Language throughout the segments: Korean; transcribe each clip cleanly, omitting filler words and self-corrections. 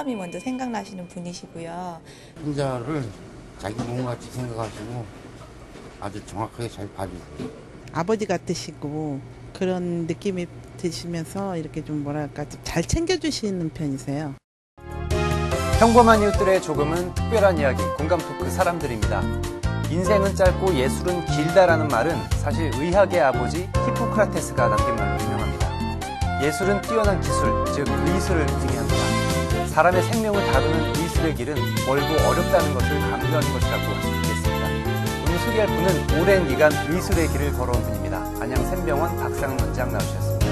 사람이 먼저 생각나시는 분이시고요. 환자를 자기 몸같이 생각하시고 아주 정확하게 잘 봐주세요. 아버지 같으시고 그런 느낌이 드시면서 이렇게 좀 뭐랄까 좀 잘 챙겨주시는 편이세요. 평범한 이웃들의 조금은 특별한 이야기, 공감 토크 사람들입니다. 인생은 짧고 예술은 길다라는 말은 사실 의학의 아버지 히포크라테스가 남긴 말로 유명합니다. 예술은 뛰어난 기술, 즉 의술을 의미합니다. 사람의 생명을 다루는 의술의 길은 멀고 어렵다는 것을 강조하는 것이라고 할 수 있겠습니다. 오늘 소개할 분은 오랜 기간 의술의 길을 걸어온 분입니다. 안양 샘병원 박상은 원장 나오셨습니다.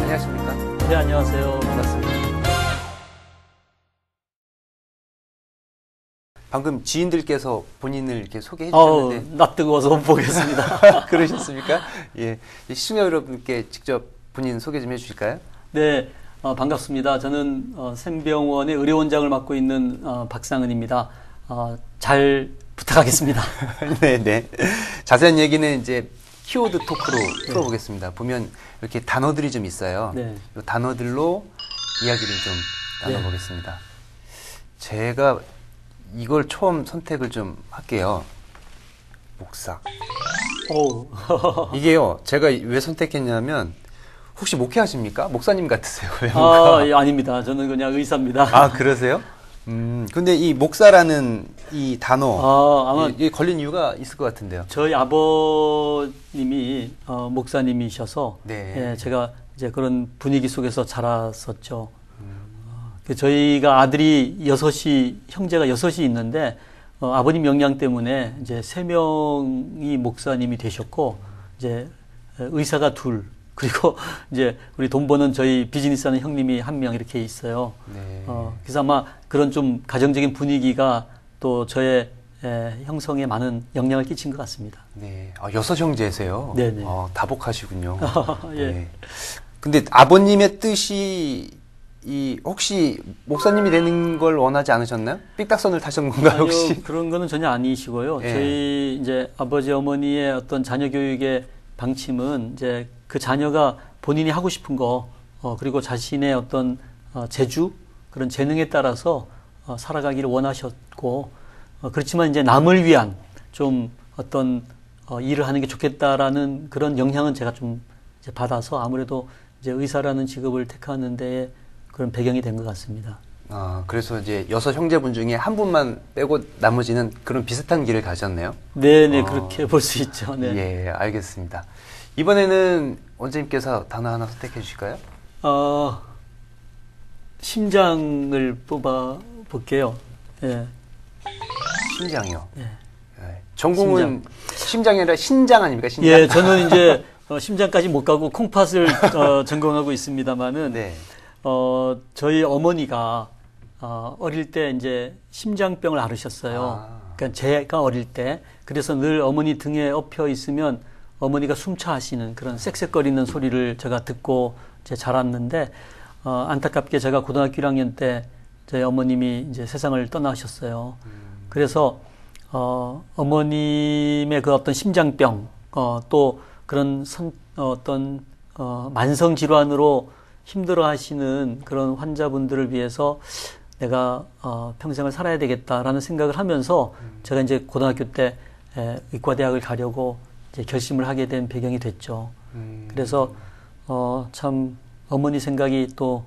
안녕하십니까? 네, 안녕하세요. 반갑습니다. 방금 지인들께서 본인을 이렇게 소개해 주셨는데 낯 뜨거워서 못 보겠습니다. 그러셨습니까? 예, 시청자 여러분께 직접 본인 소개 좀 해주실까요? 네, 반갑습니다. 저는 샘병원의 의료원장을 맡고 있는 박상은입니다. 잘 부탁하겠습니다. 네. 자세한 얘기는 이제 키워드 토크로 풀어보겠습니다. 보면 이렇게 단어들이 좀 있어요. 네. 이 단어들로 이야기를 좀 나눠보겠습니다. 제가 이걸 처음 선택을 좀 할게요. 목사. 이게요, 제가 왜 선택했냐면, 혹시 목회하십니까? 목사님 같으세요? 예, 아닙니다. 저는 그냥 의사입니다. 아, 그러세요? 근데 이 목사라는 이 단어, 아마 이게 걸린 이유가 있을 것 같은데요. 저희 아버님이 목사님이셔서 네. 예, 제가 이제 그런 분위기 속에서 자랐었죠. 저희가 아들이 형제가 6이 있는데, 아버님 영향 때문에 이제 3명이 목사님이 되셨고, 이제 의사가 2, 그리고 이제 우리 돈 버는 저희 비즈니스 하는 형님이 1명 이렇게 있어요. 네. 그래서 아마 그런 좀 가정적인 분위기가 또 저의 형성에 많은 영향을 끼친 것 같습니다. 네. 6 형제세요? 네네. 다복하시군요. 예. 네. 근데 아버님의 뜻이 혹시 목사님이 되는 걸 원하지 않으셨나요? 삑딱선을 타신 건가요, 혹시? 아니요, 그런 거는 전혀 아니시고요. 예. 저희 이제 아버지 어머니의 어떤 자녀 교육의 방침은 이제 그 자녀가 본인이 하고 싶은 거, 그리고 자신의 어떤 재주, 그런 재능에 따라서 살아가기를 원하셨고, 그렇지만 이제 남을 위한 좀 어떤 일을 하는 게 좋겠다라는 그런 영향은 제가 좀 이제 받아서 아무래도 이제 의사라는 직업을 택하는 데에 그런 배경이 된 것 같습니다. 그래서 이제 6 형제분 중에 한 분만 빼고 나머지는 그런 비슷한 길을 가셨네요? 네네, 그렇게 볼 수 있죠. 네. 예, 알겠습니다. 이번에는 원장님께서 단어 하나 선택해 주실까요? 심장을 뽑아 볼게요. 예. 심장이요? 예. 예. 전공은 심장이 아니라 신장 아닙니까? 신장? 예, 저는 이제 심장까지 못 가고 콩팥을 전공하고 있습니다만은, 네. 저희 어머니가 어릴 때 이제 심장병을 앓으셨어요. 그러니까 제가 어릴 때. 그래서 늘 어머니 등에 엎여 있으면 어머니가 숨차하시는 그런 쌕쌕거리는 소리를 제가 듣고 이제 자랐는데, 안타깝게 제가 고등학교 1학년 때 저희 어머님이 이제 세상을 떠나셨어요. 그래서 어머님의 그 어떤 심장병, 또 그런 어떤 만성 질환으로 힘들어 하시는 그런 환자분들을 위해서 내가 평생을 살아야 되겠다라는 생각을 하면서 제가 이제 고등학교 때 의과대학을 가려고 이제 결심을 하게 된 배경이 됐죠. 그래서 참 어머니 생각이 또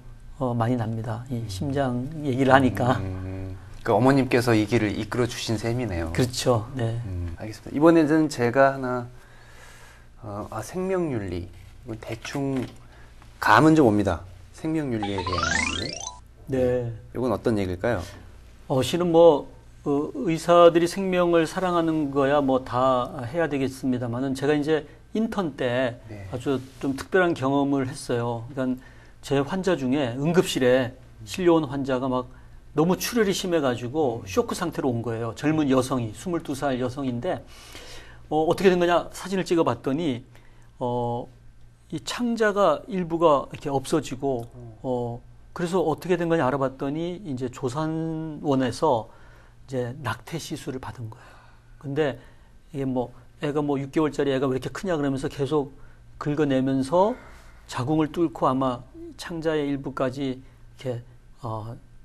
많이 납니다. 이 심장 얘기를 하니까. 그 어머님께서 이 길을 이끌어 주신 셈이네요. 그렇죠. 네. 알겠습니다. 이번에는 제가 하나 생명윤리. 대충 감은 좀 옵니다. 생명윤리에 대한 얘기. 네. 이건 어떤 얘기일까요? 실은 뭐 의사들이 생명을 사랑하는 거야 뭐 다 해야 되겠습니다만은 제가 이제 인턴 때 아주 좀 특별한 경험을 했어요. 그러니까 제 환자 중에 응급실에 실려온 환자가 막 너무 출혈이 심해가지고 쇼크 상태로 온 거예요. 젊은 여성이 22살 여성인데 어떻게 된 거냐 사진을 찍어봤더니 이 창자가 일부가 이렇게 없어지고 그래서 어떻게 된 거냐 알아봤더니 이제 조산원에서 이제 낙태 시술을 받은 거예요. 근데 이게 뭐 애가 뭐 6개월짜리 애가 왜 이렇게 크냐 그러면서 계속 긁어내면서 자궁을 뚫고 아마 창자의 일부까지 이렇게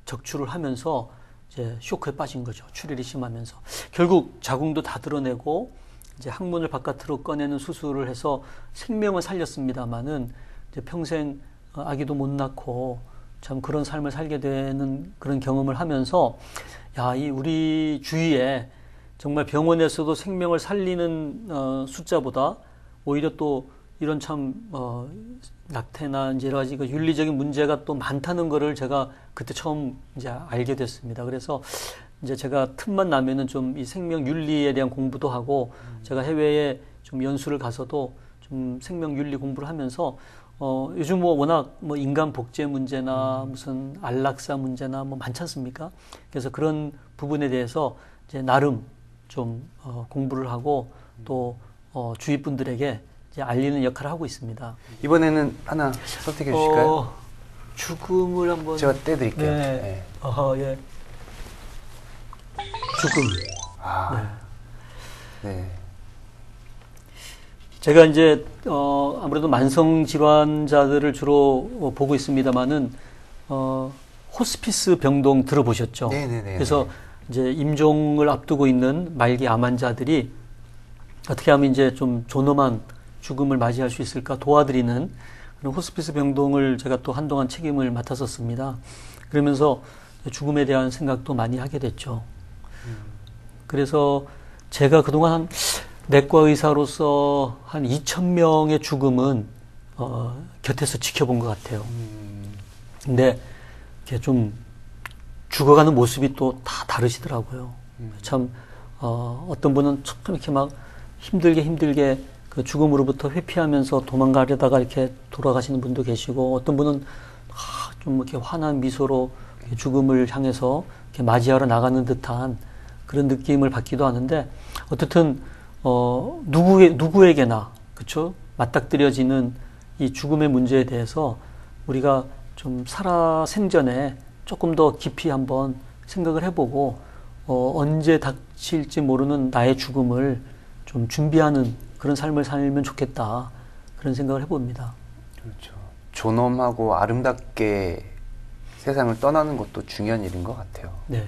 적출을 하면서 이제 쇼크에 빠진 거죠. 출혈이 심하면서. 결국 자궁도 다 드러내고 이제 항문을 바깥으로 꺼내는 수술을 해서 생명을 살렸습니다마는 이제 평생 아기도 못 낳고 참 그런 삶을 살게 되는 그런 경험을 하면서 야, 이 우리 주위에 정말 병원에서도 생명을 살리는 숫자보다 오히려 또 이런 참 낙태나 이제 여러 가지 그 윤리적인 문제가 또 많다는 거를 제가 그때 처음 이제 알게 됐습니다. 그래서 이제 제가 틈만 나면은 좀 이 생명 윤리에 대한 공부도 하고 제가 해외에 좀 연수를 가서도 좀 생명 윤리 공부를 하면서 요즘 뭐 워낙 뭐 인간 복제 문제나 무슨 안락사 문제나 뭐 많지 않습니까? 그래서 그런 부분에 대해서 이제 나름 좀 공부를 하고 또 주위 분들에게 이제 알리는 역할을 하고 있습니다. 이번에는 하나 선택해 주실까요? 죽음을 한번 제가 떼드릴게요. 네. 네. 예. 죽음. 네. 제가 이제 아무래도 만성 질환자들을 주로 보고 있습니다만은 호스피스 병동 들어보셨죠? 네네네. 그래서 이제 임종을 앞두고 있는 말기 암 환자들이 어떻게 하면 이제 좀 존엄한 죽음을 맞이할 수 있을까 도와드리는 그런 호스피스 병동을 제가 또 한동안 책임을 맡았었습니다. 그러면서 죽음에 대한 생각도 많이 하게 됐죠. 그래서 제가 그동안 한 내과 의사로서 한 2,000명의 죽음은 곁에서 지켜본 것 같아요. 근데 이렇게 좀 죽어가는 모습이 또 다 다르시더라고요. 참 어떤 분은 참 이렇게 막 힘들게 그 죽음으로부터 회피하면서 도망가려다가 이렇게 돌아가시는 분도 계시고, 어떤 분은 좀 이렇게 환한 미소로 죽음을 향해서 이렇게 맞이하러 나가는 듯한 그런 느낌을 받기도 하는데, 어쨌든 누구에게나 그렇죠, 맞닥뜨려지는 이 죽음의 문제에 대해서 우리가 좀 살아 생전에 조금 더 깊이 한번 생각을 해보고 언제 닥칠지 모르는 나의 죽음을 좀 준비하는 그런 삶을 살면 좋겠다, 그런 생각을 해봅니다. 그렇죠. 존엄하고 아름답게 세상을 떠나는 것도 중요한 일인 것 같아요. 네.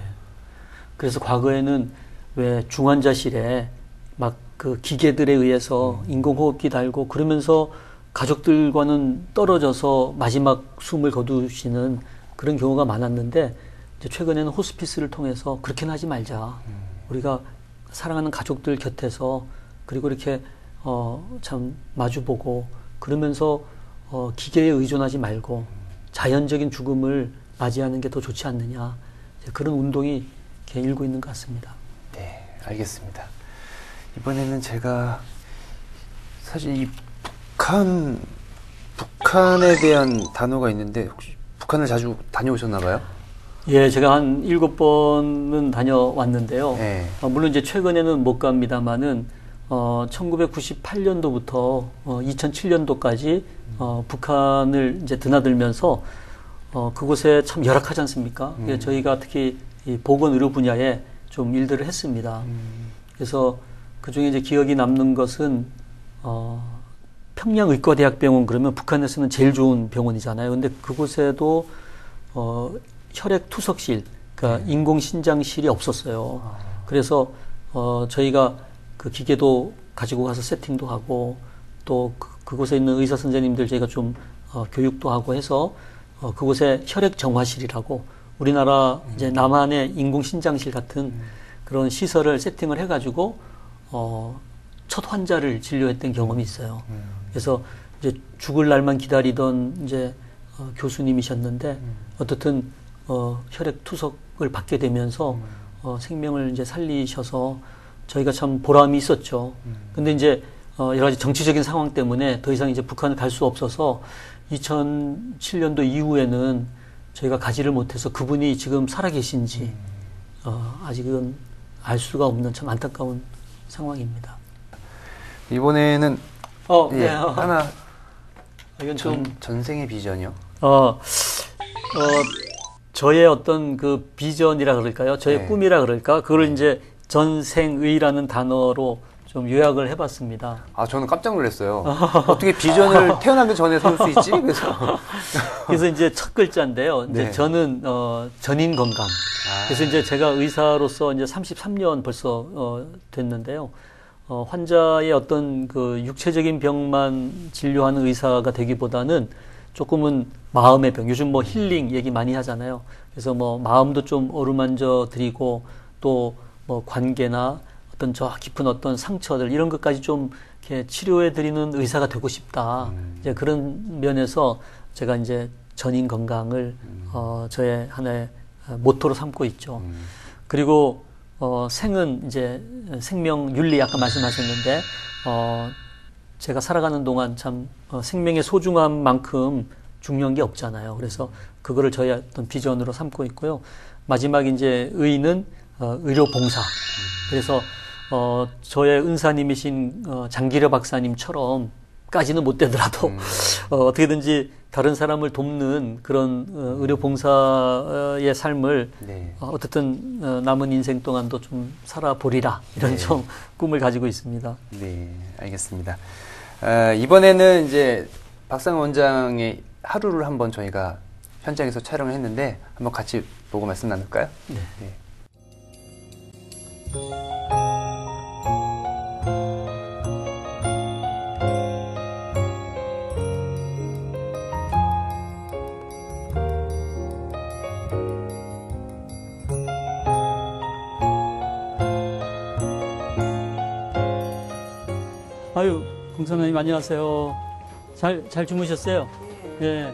그래서 과거에는 왜 중환자실에 막 그 기계들에 의해서 인공호흡기 달고 그러면서 가족들과는 떨어져서 마지막 숨을 거두시는 그런 경우가 많았는데, 이제 최근에는 호스피스를 통해서 그렇게는 하지 말자. 우리가 사랑하는 가족들 곁에서 그리고 이렇게 참 마주보고 그러면서 기계에 의존하지 말고 자연적인 죽음을 맞이하는 게 더 좋지 않느냐, 그런 운동이 이렇게 일고 있는 것 같습니다. 네, 알겠습니다. 이번에는 제가 사실 이 북한에 대한 단어가 있는데, 혹시 북한을 자주 다녀오셨나 봐요? 예, 제가 한 7번은 다녀왔는데요. 네. 물론 이제 최근에는 못 갑니다만은 1998년도부터 2007년도까지 북한을 이제 드나들면서 그곳에 참 열악하지 않습니까? 저희가 특히 이 보건의료 분야에 좀 일들을 했습니다. 그래서 그 중에 이제 기억이 남는 것은 평양의과대학병원 그러면 북한에서는 제일 좋은 병원이잖아요. 근데 그곳에도 혈액투석실, 그러니까 인공신장실이 없었어요. 그래서 저희가 그 기계도 가지고 가서 세팅도 하고 또 그곳에 있는 의사 선생님들 저희가 좀 교육도 하고 해서 그곳에 혈액정화실이라고 우리나라 이제 남한의 인공신장실 같은 그런 시설을 세팅을 해가지고 첫 환자를 진료했던 경험이 있어요. 그래서 이제 죽을 날만 기다리던 이제 교수님이셨는데 어떻든 혈액 투석을 받게 되면서 생명을 이제 살리셔서 저희가 참 보람이 있었죠. 근데 이제 여러 가지 정치적인 상황 때문에 더 이상 이제 북한을 갈 수 없어서 2007년도 이후에는 저희가 가지를 못해서 그분이 지금 살아계신지 아직은 알 수가 없는 참 안타까운 상황입니다. 이번에는 네. 하나 이건 좀 전생의 비전이요? 저의 어떤 그 비전이라 그럴까요? 저의 네. 꿈이라 그럴까? 그걸 이제 전생의라는 단어로 좀 요약을 해봤습니다. 아, 저는 깜짝 놀랐어요. 어떻게 비전을 태어나기 전에 세울 수 있지? 그래서 이제 첫 글자인데요. 이제 네. 저는 전인 건강. 그래서 이제 제가 의사로서 이제 33년 벌써 됐는데요. 환자의 어떤 그 육체적인 병만 진료하는 의사가 되기보다는 조금은 마음의 병. 요즘 뭐 힐링 얘기 많이 하잖아요. 그래서 뭐 마음도 좀 어루만져 드리고 또 뭐 관계나 어떤 저 깊은 어떤 상처들 이런 것까지 좀 이렇게 치료해 드리는 의사가 되고 싶다. 이제 그런 면에서 제가 이제 전인 건강을 저의 하나의 모토로 삼고 있죠. 그리고 생은 이제 생명 윤리 아까 말씀하셨는데 제가 살아가는 동안 참 생명의 소중함만큼 중요한 게 없잖아요. 그래서 그거를 저희 어떤 비전으로 삼고 있고요. 마지막 이제 의는 의료 봉사. 그래서 저의 은사님이신 장기려 박사님처럼까지는 못 되더라도 어떻게든지 다른 사람을 돕는 그런 의료 봉사의 삶을 네. 어떻든 남은 인생 동안도 좀 살아보리라 이런 네. 좀 꿈을 가지고 있습니다. 네, 알겠습니다. 이번에는 이제 박상은 원장의 하루를 한번 저희가 현장에서 촬영을 했는데 한번 같이 보고 말씀 나눌까요? 네. 네. 아유, 공사장님 안녕하세요. 잘 주무셨어요? 예.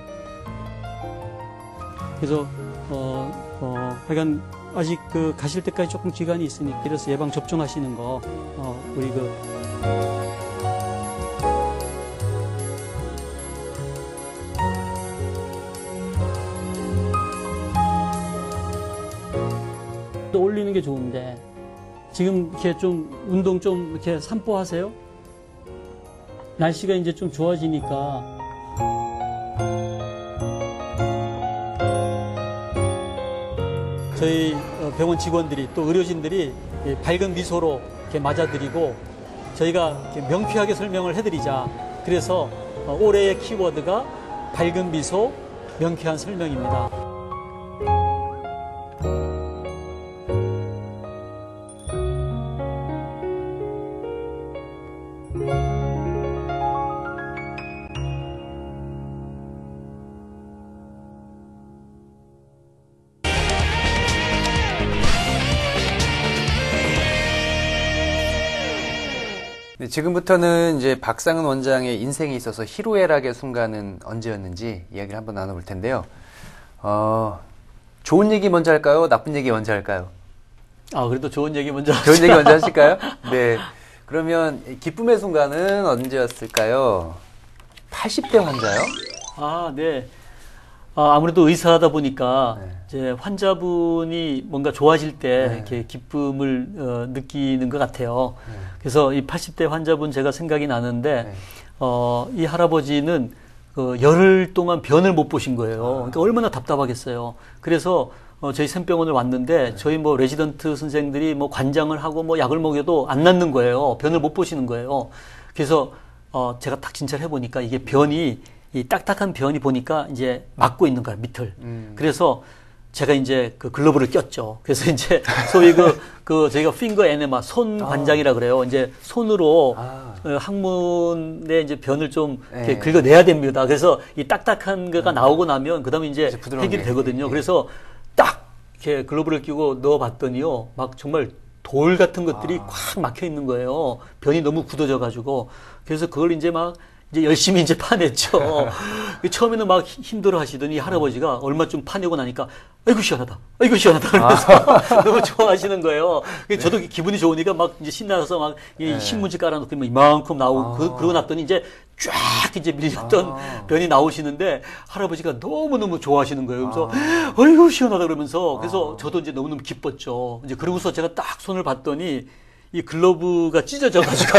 그래서 하여간 아직 그 가실 때까지 조금 기간이 있으니까 그래서 예방 접종하시는 거 우리 또 올리는 게 좋은데 지금 이렇게 좀 운동 좀 이렇게 산보하세요? 날씨가 이제 좀 좋아지니까 저희 병원 직원들이 또 의료진들이 밝은 미소로 이렇게 맞아드리고 저희가 이렇게 명쾌하게 설명을 해드리자. 그래서 올해의 키워드가 밝은 미소, 명쾌한 설명입니다. 네, 지금부터는 이제 박상은 원장의 인생에 있어서 희로애락의 순간은 언제였는지 이야기를 한번 나눠볼 텐데요. 좋은 얘기 먼저 할까요? 나쁜 얘기 먼저 할까요? 그래도 좋은 얘기 먼저 좋은 얘기 먼저 하실까요? 네. 그러면 기쁨의 순간은 언제였을까요? 80대 환자요? 네. 아무래도 의사하다 보니까 네. 이제 환자분이 뭔가 좋아질 때 네. 이렇게 기쁨을 느끼는 것 같아요. 그래서 이 80대 환자분 제가 생각이 나는데 네. 이 할아버지는 열흘 동안 변을 못 보신 거예요. 그러니까 얼마나 답답하겠어요. 그래서 저희 샘병원을 왔는데 저희 뭐 레지던트 선생들이 뭐 관장을 하고 뭐 약을 먹여도 안 낫는 거예요. 변을 못 보시는 거예요. 그래서 제가 딱 진찰을 해보니까 이게 변이 이 딱딱한 변이 보니까 이제 막고 있는 거야, 밑을. 그래서 제가 이제 그 글러브를 꼈죠. 그래서 이제 소위 저희가 핑거 에네마, 손 관장이라 그래요. 이제 손으로 항문에 이제 변을 좀 이렇게 네. 긁어내야 됩니다. 그래서 이 딱딱한 거가 나오고 나면 그 다음에 이제 부드러운 해결이 게. 되거든요. 네. 그래서 딱 이렇게 글러브를 끼고 넣어봤더니요. 막 정말 돌 같은 것들이 꽉 막혀 있는 거예요. 변이 너무 굳어져 가지고. 그래서 그걸 이제 열심히 이제 파냈죠. 처음에는 막 힘들어 하시더니 할아버지가 얼마 좀 파내고 나니까 아이고 시원하다. 아이고 시원하다. 그러면서 너무 좋아하시는 거예요. 저도 기분이 좋으니까 막 이제 신나서 막 신문지 깔아놓고 이만큼 나오고 그러고 났더니 이제 쫙 이제 밀렸던 변이 나오시는데 할아버지가 너무너무 좋아하시는 거예요. 그래서 아이고 시원하다 그러면서 그래서 저도 이제 너무너무 기뻤죠. 이제 그러고서 제가 딱 손을 봤더니 이 글러브가 찢어져가지고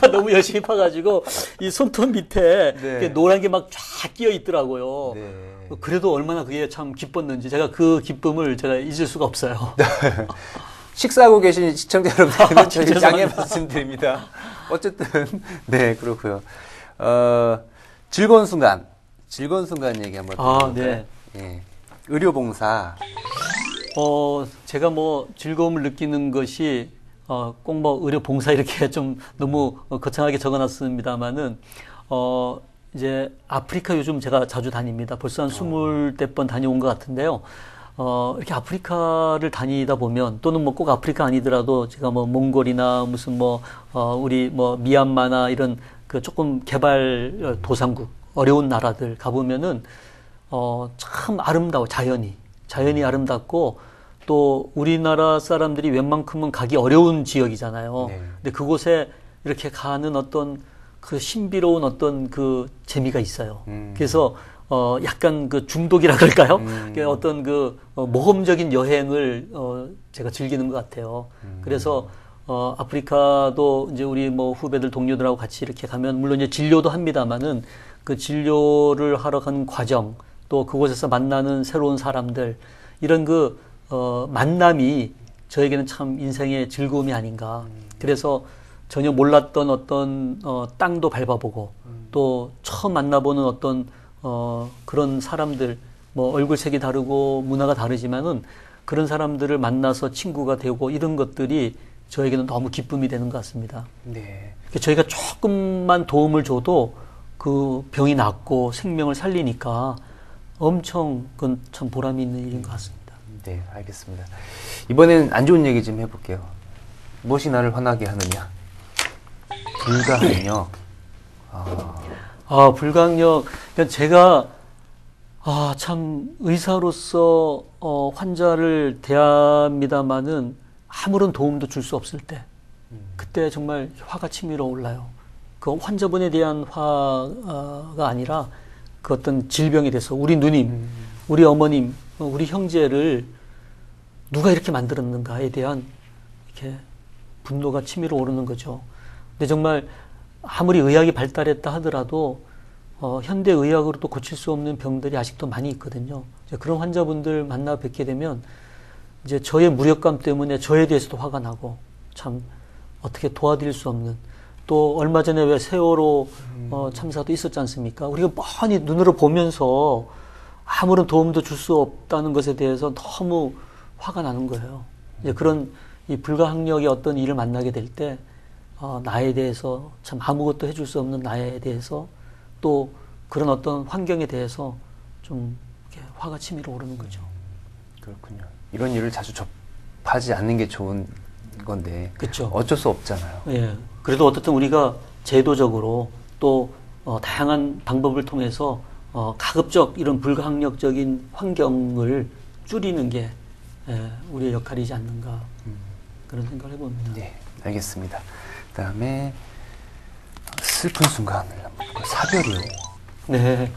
제가 너무 열심히 파가지고 이 손톱 밑에 네. 노란 게 막 쫙 끼어 있더라고요. 네. 그래도 얼마나 그게 참 기뻤는지 제가 그 기쁨을 제가 잊을 수가 없어요. 식사하고 계신 시청자 여러분들은 저희 죄송합니다. 양해 말씀드립니다. 어쨌든 네 그렇고요. 즐거운 순간 얘기 한번 해볼까요? 네. 예. 의료봉사. 제가 뭐 즐거움을 느끼는 것이 꼭 뭐 의료 봉사 이렇게 좀 너무 거창하게 적어놨습니다만은 이제 아프리카 요즘 제가 자주 다닙니다. 벌써 한 20대 번 다녀온 것 같은데요. 이렇게 아프리카를 다니다 보면 또는 뭐 꼭 아프리카 아니더라도 제가 뭐 몽골이나 무슨 우리 미얀마나 이런 그 조금 개발 도상국 어려운 나라들 가보면은 참 아름다워. 자연이 아름답고 또 우리나라 사람들이 웬만큼은 가기 어려운 지역이잖아요. 네. 근데 그곳에 이렇게 가는 어떤 그 신비로운 어떤 그 재미가 있어요. 그래서 약간 그 중독이라 그럴까요? 어떤 그 모험적인 여행을 제가 즐기는 것 같아요. 그래서 아프리카도 이제 우리 뭐 후배들 동료들하고 같이 이렇게 가면 물론 이제 진료도 합니다만은 그 진료를 하러 가는 과정 또 그곳에서 만나는 새로운 사람들 이런 그 만남이 저에게는 참 인생의 즐거움이 아닌가. 그래서 전혀 몰랐던 어떤 땅도 밟아보고 또 처음 만나보는 어떤 그런 사람들 뭐 얼굴색이 다르고 문화가 다르지만은 그런 사람들을 만나서 친구가 되고 이런 것들이 저에게는 너무 기쁨이 되는 것 같습니다. 네. 저희가 조금만 도움을 줘도 그 병이 낫고 생명을 살리니까 엄청 그건 참 보람이 있는 일인 것 같습니다. 네, 알겠습니다. 이번엔 안 좋은 얘기 좀 해볼게요. 무엇이 나를 화나게 하느냐? 불가항력. 불가항력. 그러니까 제가 참 의사로서 환자를 대합니다마는 아무런 도움도 줄 수 없을 때 그때 정말 화가 치밀어 올라요. 그 환자분에 대한 화가 아니라 그 어떤 질병에 대해서 우리 누님, 우리 어머님, 우리 형제를 누가 이렇게 만들었는가에 대한 이렇게 분노가 치밀어 오르는 거죠. 근데 정말 아무리 의학이 발달했다 하더라도 현대 의학으로도 고칠 수 없는 병들이 아직도 많이 있거든요. 이제 그런 환자분들 만나 뵙게 되면 이제 저의 무력감 때문에 저에 대해서도 화가 나고 참 어떻게 도와드릴 수 없는 또 얼마 전에 왜 세월호 참사도 있었지 않습니까? 우리가 뻔히 눈으로 보면서 아무런 도움도 줄 수 없다는 것에 대해서 너무 화가 나는 거예요. 이제 그런 이 불가항력의 어떤 일을 만나게 될 때 나에 대해서 참 아무것도 해줄 수 없는 나에 대해서 또 그런 어떤 환경에 대해서 좀 이렇게 화가 치밀어 오르는 거죠. 그렇군요. 이런 일을 자주 접하지 않는 게 좋은 건데 그렇죠. 어쩔 수 없잖아요. 예. 그래도 어떻든 우리가 제도적으로 또 다양한 방법을 통해서 가급적 이런 불가항력적인 환경을 줄이는 게 우리의 역할이지 않는가 그런 생각을 해봅니다. 네, 알겠습니다. 그다음에 슬픈 순간을 한번 볼까요? 사별이요. 네.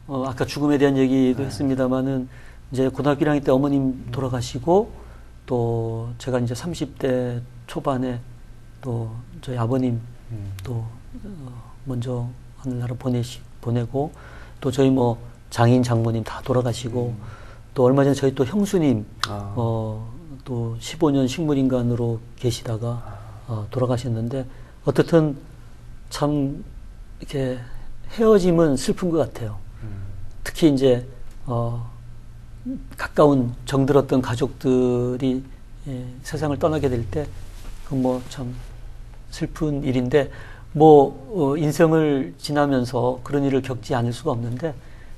아까 죽음에 대한 얘기도 했습니다만은 이제 고등학교 1학년 때 어머님 돌아가시고 또 제가 이제 30대 초반에 또 저희 아버님 또 먼저 하늘나라 보내고 또 저희 뭐 장인 장모님 다 돌아가시고 또 얼마 전에 저희 또 형수님 또 15년 식물인간으로 계시다가 돌아가셨는데 어떻든 참 이렇게 헤어짐은 슬픈 것 같아요. 특히 이제 가까운 정들었던 가족들이 세상을 떠나게 될 때 그 뭐 참 슬픈 일인데 인생을 지나면서 그런 일을 겪지 않을 수가 없는데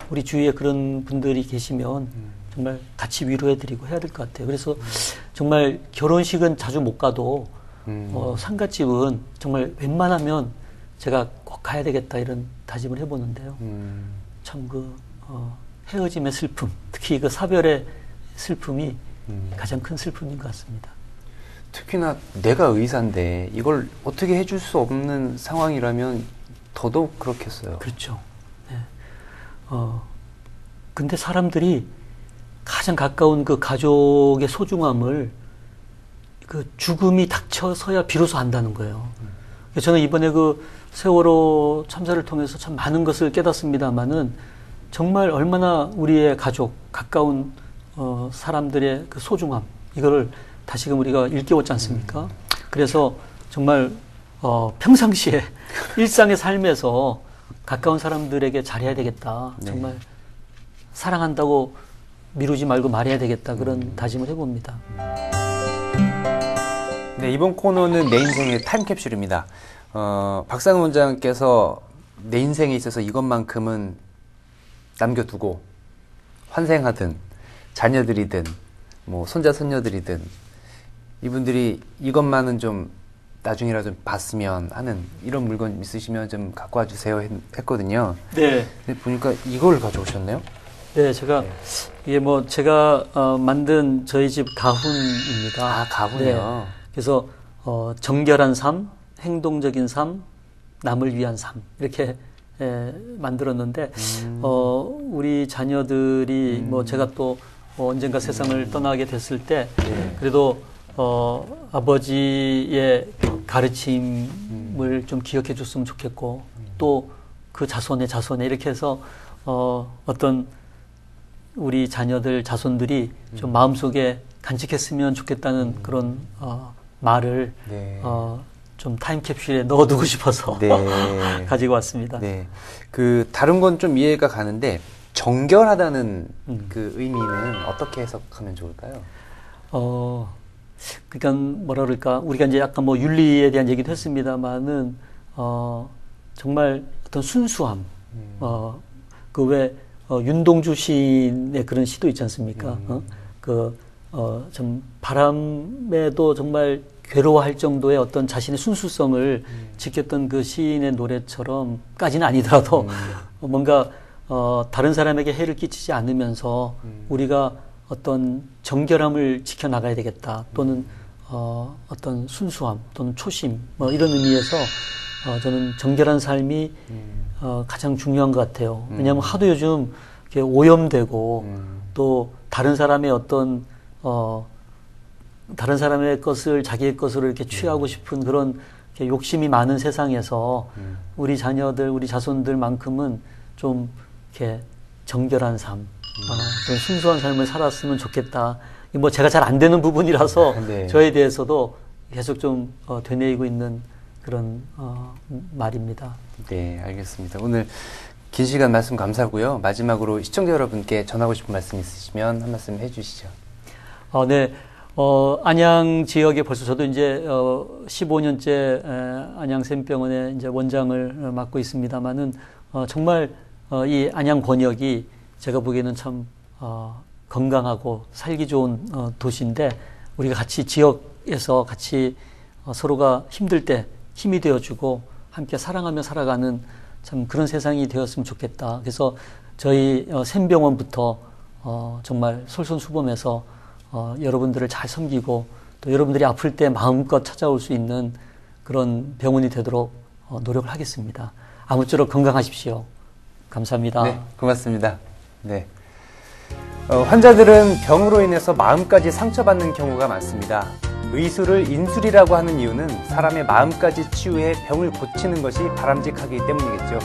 우리 주위에 그런 분들이 계시면 정말 같이 위로해드리고 해야 될 것 같아요. 그래서 정말 결혼식은 자주 못 가도 상갓집은 정말 웬만하면 제가 꼭 가야 되겠다 이런 다짐을 해보는데요. 참 헤어짐의 슬픔, 특히 그 사별의 슬픔이 가장 큰 슬픔인 것 같습니다. 특히나 내가 의사인데 이걸 어떻게 해줄 수 없는 상황이라면 더더욱 그렇겠어요. 그렇죠. 네. 근데 사람들이 가장 가까운 그 가족의 소중함을 그 죽음이 닥쳐서야 비로소 안다는 거예요. 저는 이번에 그 세월호 참사를 통해서 참 많은 것을 깨닫습니다만은 정말 얼마나 우리의 가족, 가까운 사람들의 그 소중함, 이거를 다시금 우리가 일깨웠지 않습니까? 그래서 정말 평상시에 일상의 삶에서 가까운 사람들에게 잘해야 되겠다. 네. 정말 사랑한다고 미루지 말고 말해야 되겠다. 그런 다짐을 해봅니다. 네, 이번 코너는 내 인생의 타임캡슐입니다. 박상훈 원장께서 내 인생에 있어서 이것만큼은 남겨두고 환생하든 자녀들이든 뭐 손자 손녀들이든 이분들이 이것만은 좀 나중이라도 좀 봤으면 하는 이런 물건 있으시면 좀 갖고 와주세요 했거든요. 네. 근데 보니까 이걸 가져오셨네요. 네, 제가 이게 뭐 제가 만든 저희 집 가훈입니다. 아, 가훈이요. 네. 그래서 정결한 삶, 행동적인 삶, 남을 위한 삶 이렇게 만들었는데 우리 자녀들이 뭐 제가 또 언젠가 세상을 떠나게 됐을 때 그래도 아버지의 가르침을 좀 기억해 줬으면 좋겠고 또 그 자손의 이렇게 해서 어떤 우리 자녀들 자손들이 좀 마음속에 간직했으면 좋겠다는 그런 말을 네. 좀 타임캡슐에 넣어두고 싶어서 네. 가지고 왔습니다. 네. 그 다른 건 좀 이해가 가는데 정결하다는 그 의미는 어떻게 해석하면 좋을까요? 그러니까 뭐라 그럴까 우리가 이제 약간 뭐 윤리에 대한 얘기도 했습니다만은 정말 어떤 순수함, 그 왜 윤동주 시인의 그런 시도 있지 않습니까? 좀 바람에도 정말 괴로워할 정도의 어떤 자신의 순수성을 지켰던 그 시인의 노래처럼까지는 아니더라도 뭔가 다른 사람에게 해를 끼치지 않으면서 우리가 어떤 정결함을 지켜나가야 되겠다. 또는 어떤 순수함 또는 초심 뭐 이런 의미에서 저는 정결한 삶이 가장 중요한 것 같아요. 왜냐하면 하도 요즘 이렇게 오염되고 또 다른 사람의 어떤 다른 사람의 것을 자기의 것으로 이렇게 취하고 싶은 그런 이렇게 욕심이 많은 세상에서 우리 자녀들, 우리 자손들만큼은 좀 이렇게 정결한 삶, 좀 순수한 삶을 살았으면 좋겠다. 뭐 제가 잘 안 되는 부분이라서 네. 저에 대해서도 계속 좀 되뇌이고 있는 그런 말입니다. 네, 알겠습니다. 오늘 긴 시간 말씀 감사하고요. 마지막으로 시청자 여러분께 전하고 싶은 말씀 있으시면 한 말씀 해주시죠. 네. 안양 지역에 벌써 저도 이제 15년째 안양샘병원의 이제 원장을 맡고 있습니다만은 정말 이 안양 권역이 제가 보기에는 참 건강하고 살기 좋은 도시인데 우리가 같이 지역에서 같이 서로가 힘들 때 힘이 되어주고 함께 사랑하며 살아가는 참 그런 세상이 되었으면 좋겠다. 그래서 저희 샘병원부터 정말 솔선수범해서 여러분들을 잘 섬기고 또 여러분들이 아플 때 마음껏 찾아올 수 있는 그런 병원이 되도록 노력을 하겠습니다. 아무쪼록 건강하십시오. 감사합니다. 네, 고맙습니다. 네. 환자들은 병으로 인해서 마음까지 상처받는 경우가 많습니다. 의술을 인술이라고 하는 이유는 사람의 마음까지 치유해 병을 고치는 것이 바람직하기 때문이겠죠.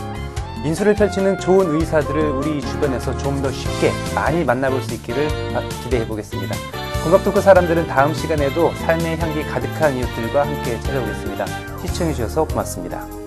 인술을 펼치는 좋은 의사들을 우리 주변에서 좀 더 쉽게 많이 만나볼 수 있기를 기대해 보겠습니다. 공감토크 사람들은 다음 시간에도 삶의 향기 가득한 이웃들과 함께 찾아오겠습니다. 시청해 주셔서 고맙습니다.